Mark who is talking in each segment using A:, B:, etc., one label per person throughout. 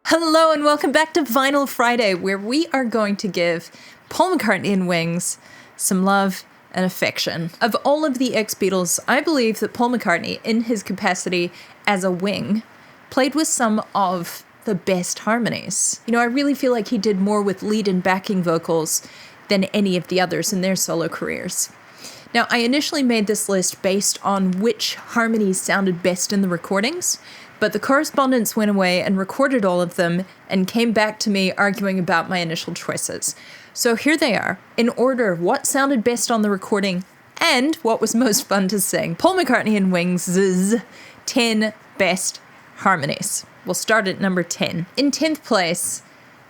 A: Hello and welcome back to Vinyl Friday, where we are going to give Paul McCartney and Wings some love and affection. Of all of the ex-Beatles, I believe that Paul McCartney, in his capacity as a wing, played with some of the best harmonies. You know, I really feel like he did more with lead and backing vocals than any of the others in their solo careers. Now, I initially made this list based on which harmonies sounded best in the recordings, but the correspondents went away and recorded all of them and came back to me arguing about my initial choices. So here they are, in order of what sounded best on the recording and what was most fun to sing. Paul McCartney and Wings' 10 best harmonies. We'll start at number 10. In 10th place,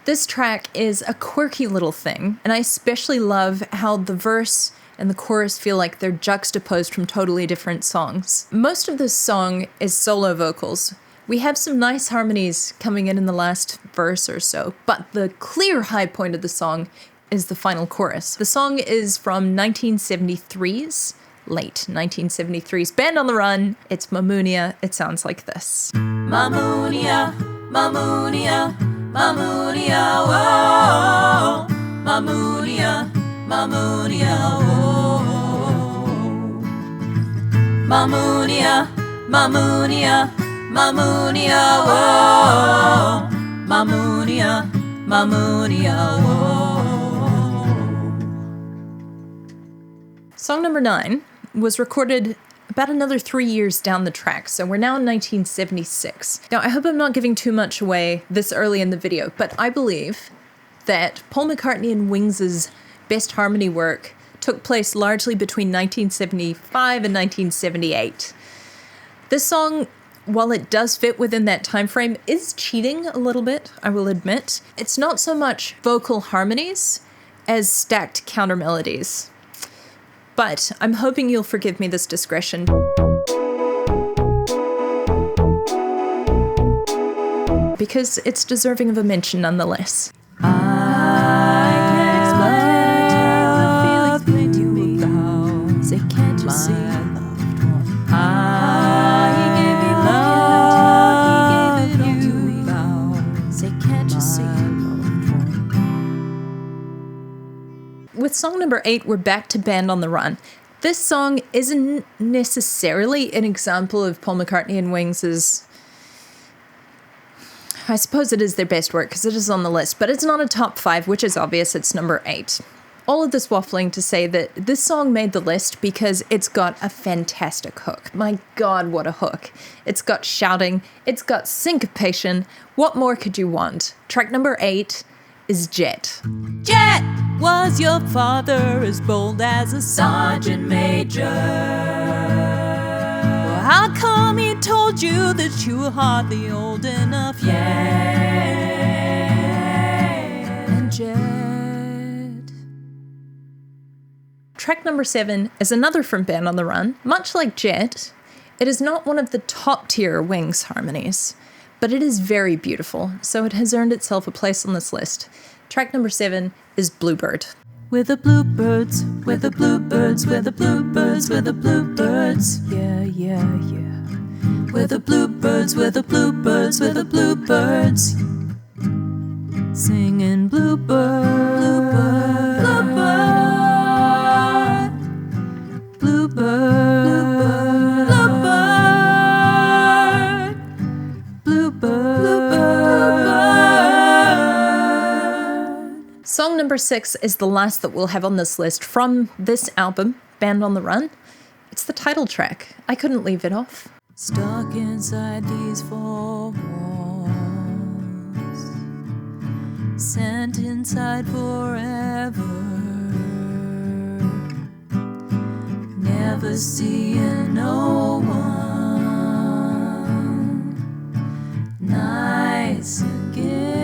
A: this track is a quirky little thing, and I especially love how the verse and the chorus feel like they're juxtaposed from totally different songs. Most of this song is solo vocals. We have some nice harmonies coming in the last verse or so, but the clear high point of the song is the final chorus. The song is from 1973's, late 1973's Band on the Run. It's Mamunia. It sounds like this.
B: Mamunia, Mamunia, Mamunia, whoa, Mamunia, Mamunia, whoa. Mamunia, Mamunia, Mamunia, whoa. Mamunia, Mamunia, whoa.
A: Song number 9 was recorded about another 3 years down the track, so we're now in 1976. Now, I hope I'm not giving too much away this early in the video, but I believe that Paul McCartney and Wings' best harmony work took place largely between 1975 and 1978. This song, while it does fit within that time frame, is cheating a little bit, I will admit. It's not so much vocal harmonies as stacked counter melodies. But I'm hoping you'll forgive me this discretion, because it's deserving of a mention nonetheless. With song number 8, we're back to Band on the Run. This song isn't necessarily an example of Paul McCartney and Wings', I suppose it is their best work because it is on the list, but it's not a top 5, which is obvious. It's number 8. All of this waffling to say that this song made the list because it's got a fantastic hook. My God, what a hook. It's got shouting. It's got syncopation. What more could you want? Track number 8 is Jet.
B: Jet was your father, as bold as a sergeant major. Well, how come he told you that you were hardly old enough yet? And Jet.
A: Track number 7 is another from Band on the Run. Much like Jet, it is not one of the top tier Wings harmonies, but it is very beautiful, so it has earned itself a place on this list. Track number 7 is Bluebird.
B: We're the bluebirds, we're the bluebirds, we're the bluebirds, we're the bluebirds.
A: Yeah, yeah, yeah.
B: We're the bluebirds, we're the bluebirds, we're the bluebirds. Singing bluebird, bluebird, bluebird, bluebird, bluebird, bluebird, bluebird.
A: Song number 6 is the last that we'll have on this list from this album, Band on the Run. It's the title track. I couldn't leave it off.
B: Stuck inside these four walls, sent inside forever, never seeing no one nice again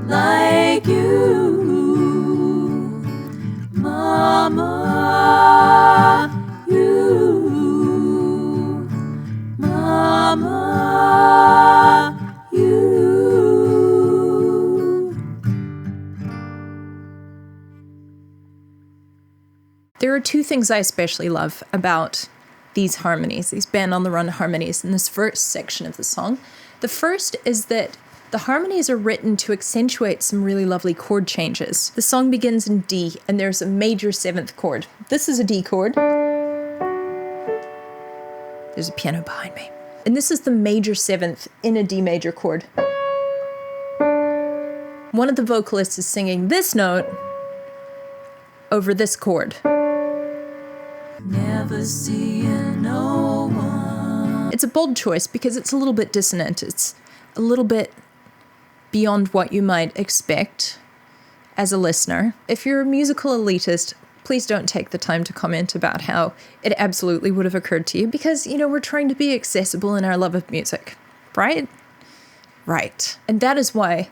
B: like you, Mama.
A: There are two things I especially love about these harmonies, these band on the run harmonies in this first section of the song. The first is that the harmonies are written to accentuate some really lovely chord changes. The song begins in D, and there's a major 7th chord. This is a D chord. There's a piano behind me. And this is the major 7th in a D major chord. One of the vocalists is singing this note over this chord.
B: Never seeing no one.
A: It's a bold choice because it's a little bit dissonant. It's a little bit beyond what you might expect as a listener. If you're a musical elitist, please don't take the time to comment about how it absolutely would have occurred to you because, we're trying to be accessible in our love of music, right? Right. And that is why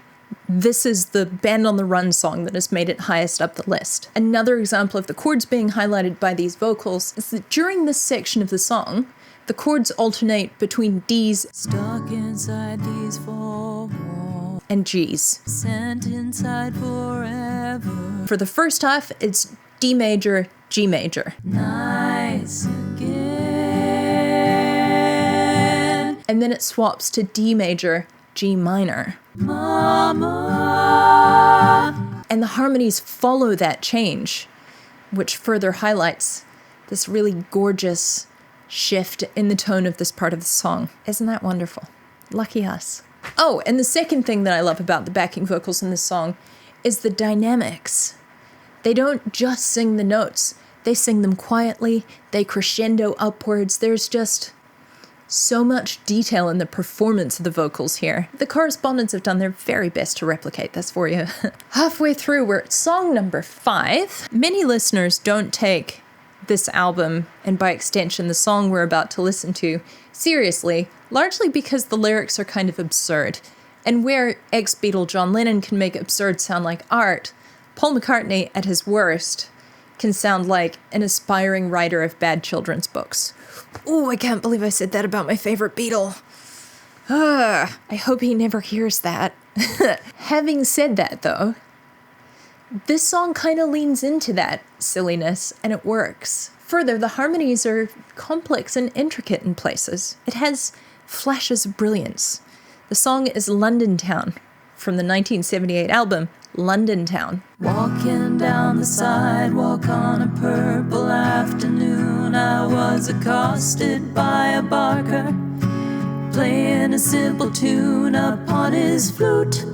A: this is the Band on the Run song that has made it highest up the list. Another example of the chords being highlighted by these vocals is that during this section of the song, the chords alternate between Ds
B: Stuck inside these 4 walls.
A: And Gs.
B: Sent inside forever.
A: For the first half, it's D major, G major.
B: Nice again.
A: And then it swaps to D major, G minor.
B: Mama.
A: And the harmonies follow that change, which further highlights this really gorgeous shift in the tone of this part of the song. Isn't that wonderful? Lucky us. Oh, and the second thing that I love about the backing vocals in this song is the dynamics. They don't just sing the notes. They sing them quietly. They crescendo upwards. There's just so much detail in the performance of the vocals here. The correspondents have done their very best to replicate this for you. Halfway through, we're at song number 5. Many listeners don't take this album, and by extension the song we're about to listen to, seriously, largely because the lyrics are kind of absurd. And where ex-Beatle John Lennon can make absurd sound like art, Paul McCartney, at his worst, can sound like an aspiring writer of bad children's books. Ooh, I can't believe I said that about my favorite Beatle. I hope he never hears that. Having said that, though, this song kind of leans into that silliness, and it works. Further, the harmonies are complex and intricate in places. It has flashes of brilliance. The song is London Town, from the 1978 album London Town.
B: Walking down the sidewalk on a purple afternoon, I was accosted by a barker, playing a simple tune upon his flute.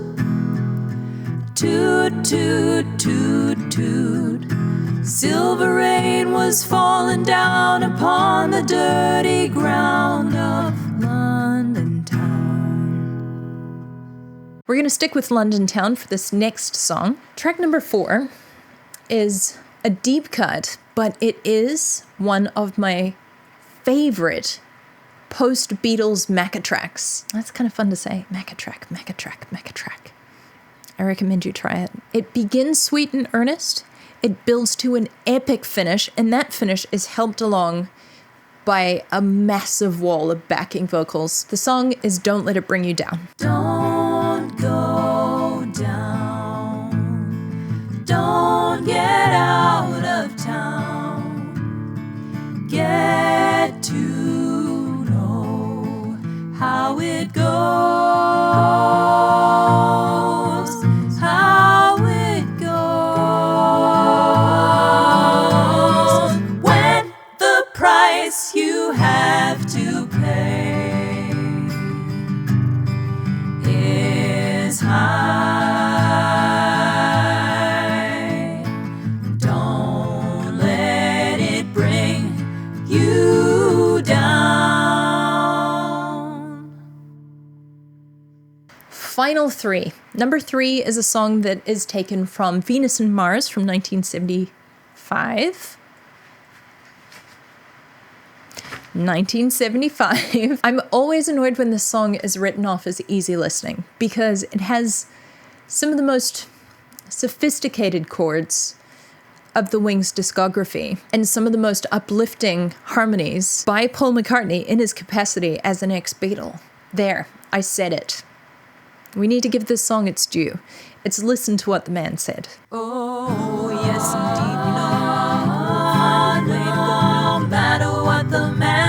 B: Toot, toot, toot, toot. Silver rain was falling down upon the dirty ground of London Town.
A: We're going to stick with London Town for this next song. Track number 4 is a deep cut, but it is one of my favorite post-Beatles Macca tracks. That's kind of fun to say. Macca track, Macca track, Macca track. I recommend you try it. It begins sweet and earnest. It builds to an epic finish, and that finish is helped along by a massive wall of backing vocals. The song is Don't Let It Bring You Down.
B: Don't go down. Don't get out of town. Get to know how it goes. How it goes. When the price you have to pay is high, don't let it bring you down.
A: Final 3. Number 3 is a song that is taken from Venus and Mars from 1975. 1975. I'm always annoyed when this song is written off as easy listening because it has some of the most sophisticated chords of the Wings discography and some of the most uplifting harmonies by Paul McCartney in his capacity as an ex-Beatle. There, I said it. We need to give this song its due. It's listen to what the man said.
B: Oh, yes, indeed, we know we'll find a way to go no matter what the man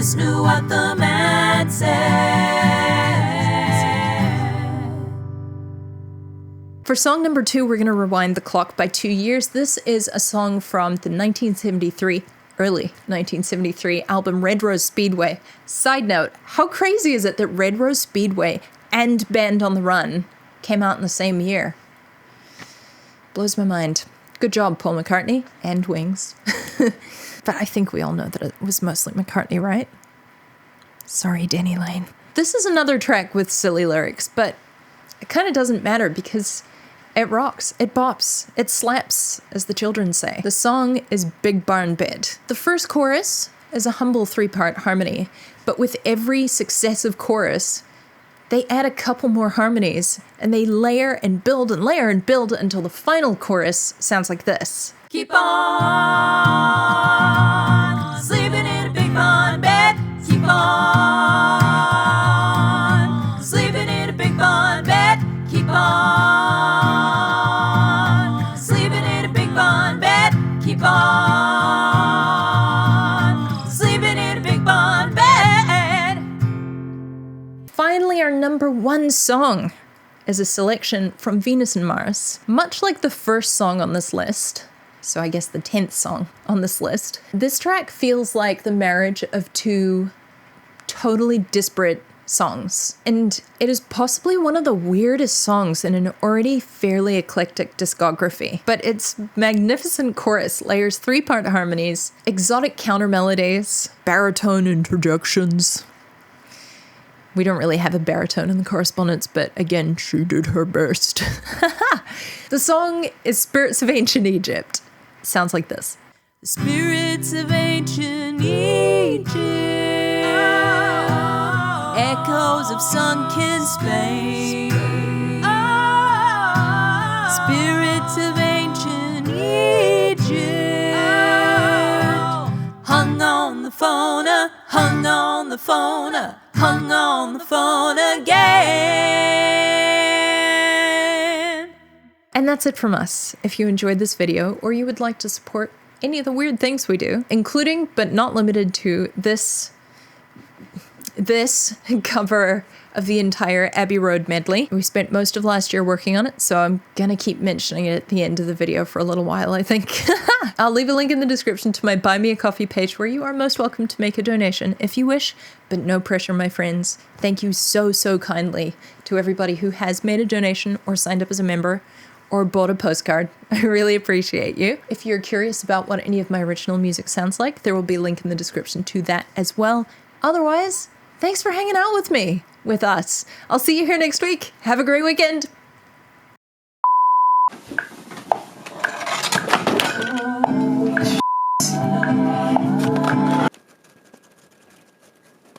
B: chorus knew what the man said.
A: For song number 2, we're going to rewind the clock by 2 years. This is a song from the early 1973 album Red Rose Speedway. Side note, how crazy is it that Red Rose Speedway and Band on the Run came out in the same year? Blows my mind. Good job, Paul McCartney and Wings. But I think we all know that it was mostly McCartney, right? Sorry, Danny Lane. This is another track with silly lyrics, but it kind of doesn't matter because it rocks, it bops, it slaps, as the children say. The song is Big Barn Bed. The first chorus is a humble 3-part harmony, but with every successive chorus, they add a couple more harmonies, and they layer and build until the final chorus sounds like this.
B: Keep on sleeping in a big barn bed. Keep on sleeping in a big barn bed. Keep on sleeping in a big barn bed. Keep on sleeping in a big barn bed.
A: Finally, our number 1 song is a selection from Venus and Mars. Much like the first song on this list, so I guess the 10th song on this list, this track feels like the marriage of 2 totally disparate songs. And it is possibly one of the weirdest songs in an already fairly eclectic discography. But its magnificent chorus layers 3-part harmonies, exotic counter melodies, baritone interjections. We don't really have a baritone in the correspondence, but again, she did her best. The song is Spirits of Ancient Egypt. Sounds like this.
B: The spirits of ancient Egypt, echoes of sunken Spain. Spirits of ancient Egypt, hung on the phone, hung on the phone, hung on the phone again.
A: And that's it from us. If you enjoyed this video or you would like to support any of the weird things we do, including but not limited to this cover of the entire Abbey Road medley. We spent most of last year working on it, so I'm gonna keep mentioning it at the end of the video for a little while, I think. I'll leave a link in the description to my Buy Me a Coffee page where you are most welcome to make a donation if you wish, but no pressure, my friends. Thank you so, so kindly to everybody who has made a donation or signed up as a member or bought a postcard. I really appreciate you. If you're curious about what any of my original music sounds like, there will be a link in the description to that as well. Otherwise, thanks for hanging out with us. I'll see you here next week. Have a great weekend.